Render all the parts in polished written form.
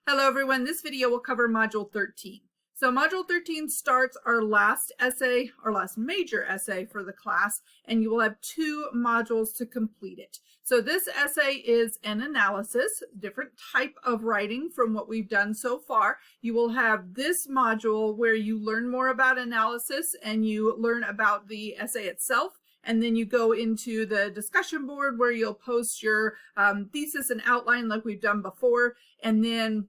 Hello everyone, this video will cover Module 13. So Module 13 starts our last essay, our last major essay for the class, and you will have 2 modules to complete it. So this essay is an analysis, different type of writing from what we've done so far. You will have this module where you learn more about analysis and you learn about the essay itself. And then you go into the discussion board where you'll post your thesis and outline like we've done before. And then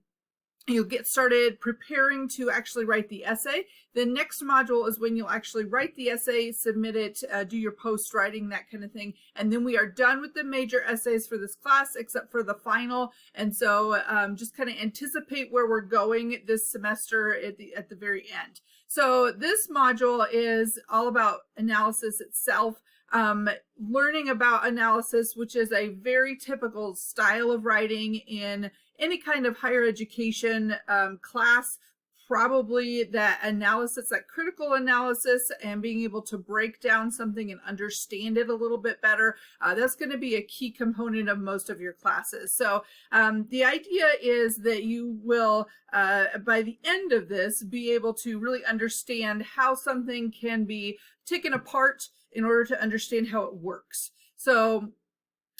you'll get started preparing to actually write the essay. The next module is when you'll actually write the essay, submit it, do your post writing, that kind of thing. And then we are done with the major essays for this class, except for the final. And so just kind of anticipate where we're going this semester at the very end. So this module is all about analysis itself. Learning about analysis, which is a very typical style of writing in any kind of higher education class, probably that analysis, that critical analysis, and being able to break down something and understand it a little bit better. That's going to be a key component of most of your classes. So the idea is that you will, by the end of this, be able to really understand how something can be taken apart in order to understand how it works. So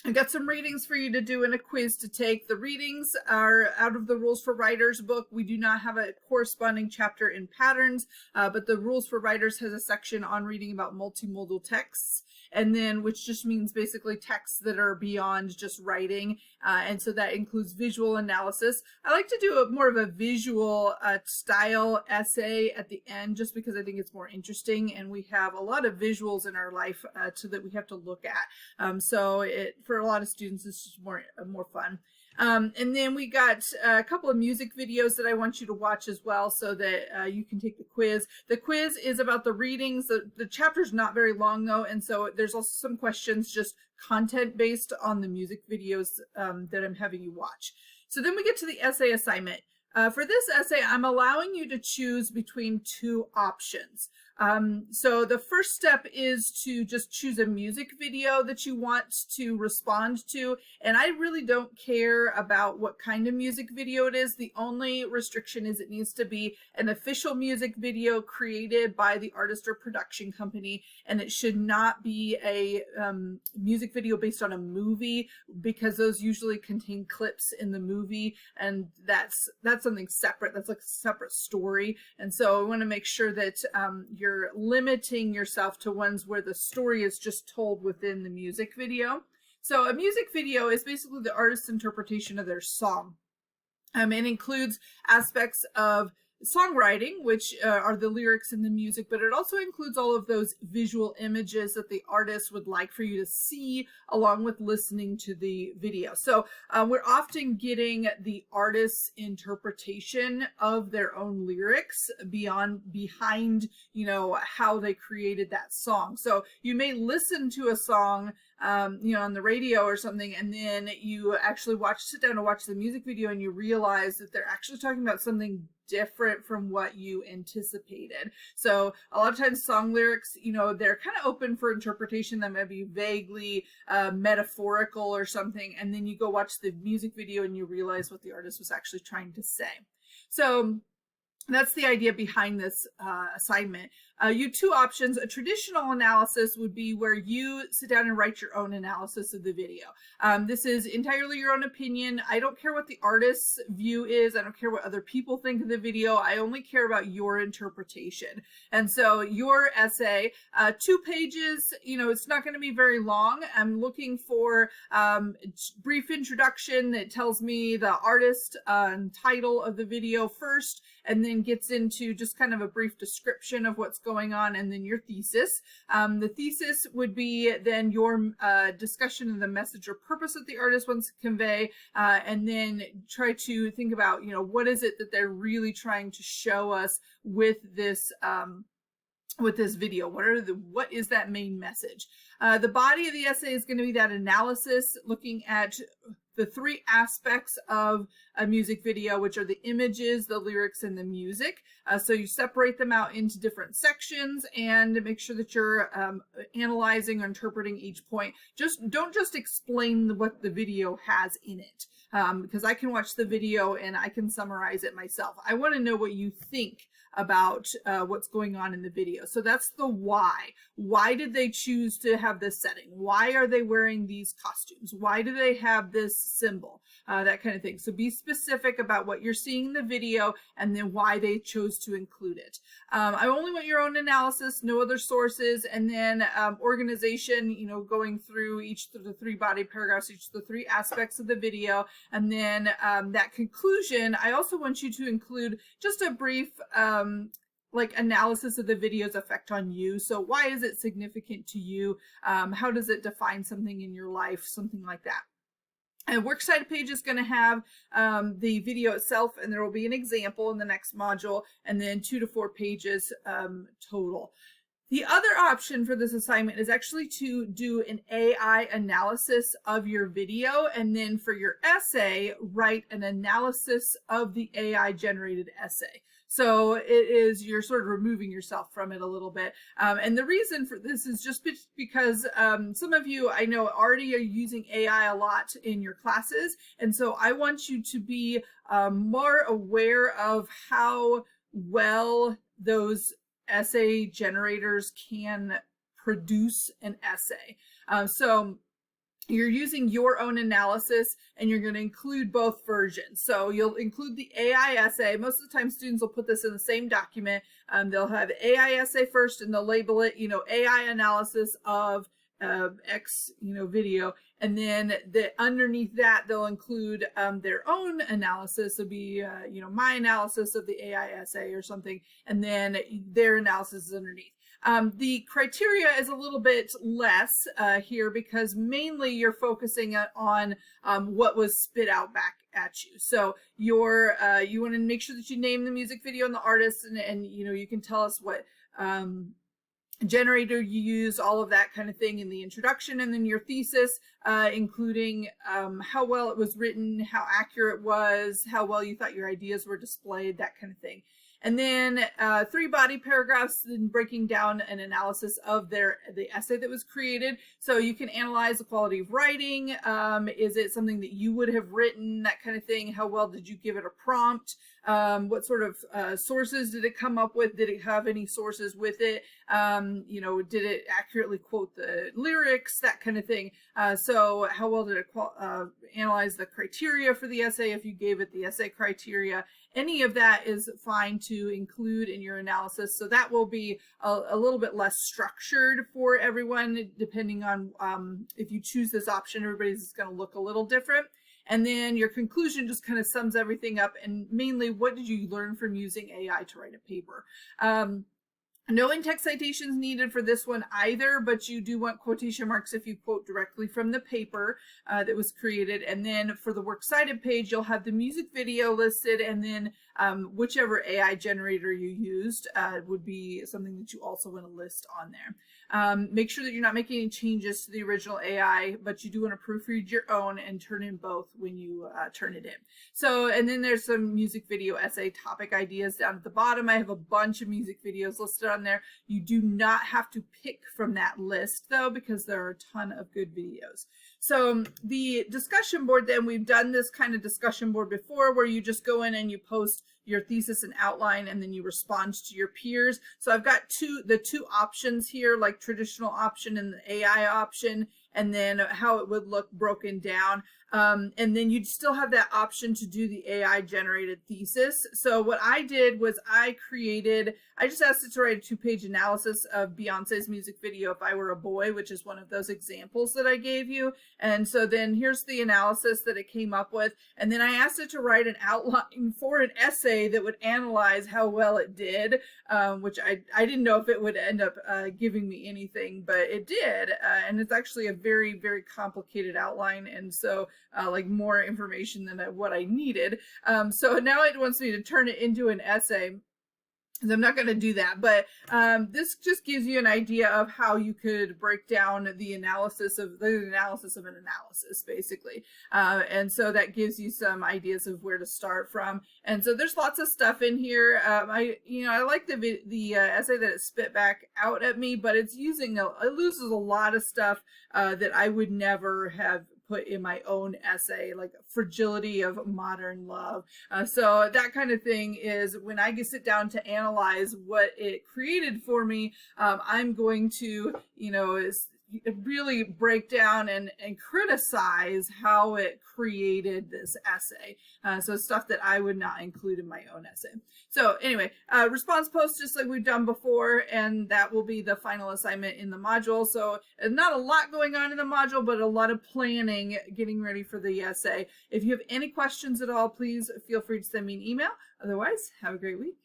I've got some readings for you to do and a quiz to take. The readings are out of the Rules for Writers book. We do not have a corresponding chapter in patterns, but the Rules for Writers has a section on reading about multimodal texts, and then which just means basically texts that are beyond just writing, and so that includes visual analysis. I like to do more of a visual style essay at the end, just because I think it's more interesting, and we have a lot of visuals in our life that we have to look at. So for a lot of students, it's just more fun. And then we got a couple of music videos that I want you to watch as well, so that you can take the quiz. The quiz is about the readings. The chapter's not very long though, and so there's also some questions just content based on the music videos that I'm having you watch. So then we get to the essay assignment. For this essay, I'm allowing you to choose between 2 options. So the first step is to just choose a music video that you want to respond to. And I really don't care about what kind of music video it is. The only restriction is it needs to be an official music video created by the artist or production company. And it should not be a music video based on a movie, because those usually contain clips in the movie. And that's something separate. That's like a separate story. And so I want to make sure that you're limiting yourself to ones where the story is just told within the music video. So a music video is basically the artist's interpretation of their song. It includes aspects of songwriting, which are the lyrics in the music, but it also includes all of those visual images that the artist would like for you to see along with listening to the video. So we're often getting the artist's interpretation of their own lyrics behind, you know, how they created that song. So you may listen to a song you know, on the radio or something, and then you actually sit down and watch the music video, and you realize that they're actually talking about something different from what you anticipated. So a lot of times song lyrics, you know, they're kind of open for interpretation. That might be vaguely metaphorical or something, and then you go watch the music video and you realize what the artist was actually trying to say. So that's the idea behind this assignment. You have 2 options. A traditional analysis would be where you sit down and write your own analysis of the video. This is entirely your own opinion. I don't care what the artist's view is. I don't care what other people think of the video. I only care about your interpretation. And so your essay, 2 pages, you know, it's not going to be very long. I'm looking for brief introduction that tells me the artist and title of the video first, and then gets into just kind of a brief description of what's going on, and then your thesis. The thesis would be then your discussion of the message or purpose that the artist wants to convey, and then try to think about, you know, what is it that they're really trying to show us with this video. What is that main message? The body of the essay is going to be that analysis, looking at the 3 aspects of a music video, which are the images, the lyrics, and the music. So you separate them out into different sections and make sure that you're analyzing or interpreting each point. Don't just explain what the video has in it. because I can watch the video and I can summarize it myself. I want to know what you think about what's going on in the video. So that's the why. Why did they choose to have this setting? Why are they wearing these costumes? Why do they have this symbol? That kind of thing. So be specific about what you're seeing in the video and then why they chose to include it. I only want your own analysis, no other sources, and then organization, going through each of the 3 body paragraphs, each of the 3 aspects of the video, and then that conclusion. I also want you to include just a brief analysis of the video's effect on you. So why is it significant to you? How does it define something in your life? Something like that. And works cited page is going to have the video itself, and there will be an example in the next module, and then 2 to 4 pages total. The other option for this assignment is actually to do an AI analysis of your video, and then for your essay, write an analysis of the AI generated essay. So it is, you're sort of removing yourself from it a little bit. And the reason for this is just because some of you I know already are using AI a lot in your classes. And so I want you to be more aware of how well those essay generators can produce an essay. So you're using your own analysis, and you're going to include both versions. So you'll include the AI essay. Most of the time students will put this in the same document. They'll have AI essay first, and they'll label it, AI analysis of X, video. And then underneath that, they'll include their own analysis. It'll be, my analysis of the AI essay or something. And then their analysis is underneath. The criteria is a little bit less here because mainly you're focusing on what was spit out back at you. So you want to make sure that you name the music video and the artist, and you can tell us what generator you use, all of that kind of thing in the introduction, and then your thesis, including how well it was written, how accurate it was, how well you thought your ideas were displayed, that kind of thing. And then 3 body paragraphs, then breaking down an analysis of the essay that was created. So you can analyze the quality of writing. Is it something that you would have written, that kind of thing? How well did you give it a prompt? What sort of sources did it come up with? Did it have any sources with it? Did it accurately quote the lyrics? That kind of thing. So how well did it analyze the criteria for the essay if you gave it the essay criteria? Any of that is fine to include in your analysis. So that will be a little bit less structured for everyone, depending on if you choose this option. Everybody's going to look a little different. And then your conclusion just kind of sums everything up, and mainly what did you learn from using AI to write a paper. No in-text citations needed for this one either, but you do want quotation marks if you quote directly from the paper that was created. And then for the works cited page, you'll have the music video listed, and then whichever AI generator you used would be something that you also want to list on there. Make sure that you're not making any changes to the original AI, but you do want to proofread your own and turn in both when you turn it in. So, and then there's some music video essay topic ideas down at the bottom. I have a bunch of music videos listed on there. You do not have to pick from that list though, because there are a ton of good videos. So the discussion board, then we've done this kind of discussion board before where you just go in and you post your thesis and outline, and then you respond to your peers. So I've got the two options here, like traditional option and the AI option, and then how it would look broken down. And then you'd still have that option to do the AI generated thesis. So what I did was I just asked it to write a 2-page analysis of Beyonce's music video, If I Were a Boy, which is one of those examples that I gave you. And so then here's the analysis that it came up with. And then I asked it to write an outline for an essay that would analyze how well it did, which I didn't know if it would end up giving me anything, but it did. And it's actually a very, very complicated outline. And so like more information than what I needed. So now it wants me to turn it into an essay. So I'm not going to do that, but this just gives you an idea of how you could break down the analysis of an analysis, basically. And so that gives you some ideas of where to start from. And so there's lots of stuff in here. I like the essay that it spit back out at me, but it loses a lot of stuff that I would never have put in my own essay, like fragility of modern love. So that kind of thing is when I sit down to analyze what it created for me, I'm going to, really break down and criticize how it created this essay. So stuff that I would not include in my own essay. So anyway, response post just like we've done before, and that will be the final assignment in the module. So not a lot going on in the module, but a lot of planning, getting ready for the essay. If you have any questions at all, please feel free to send me an email. Otherwise, have a great week.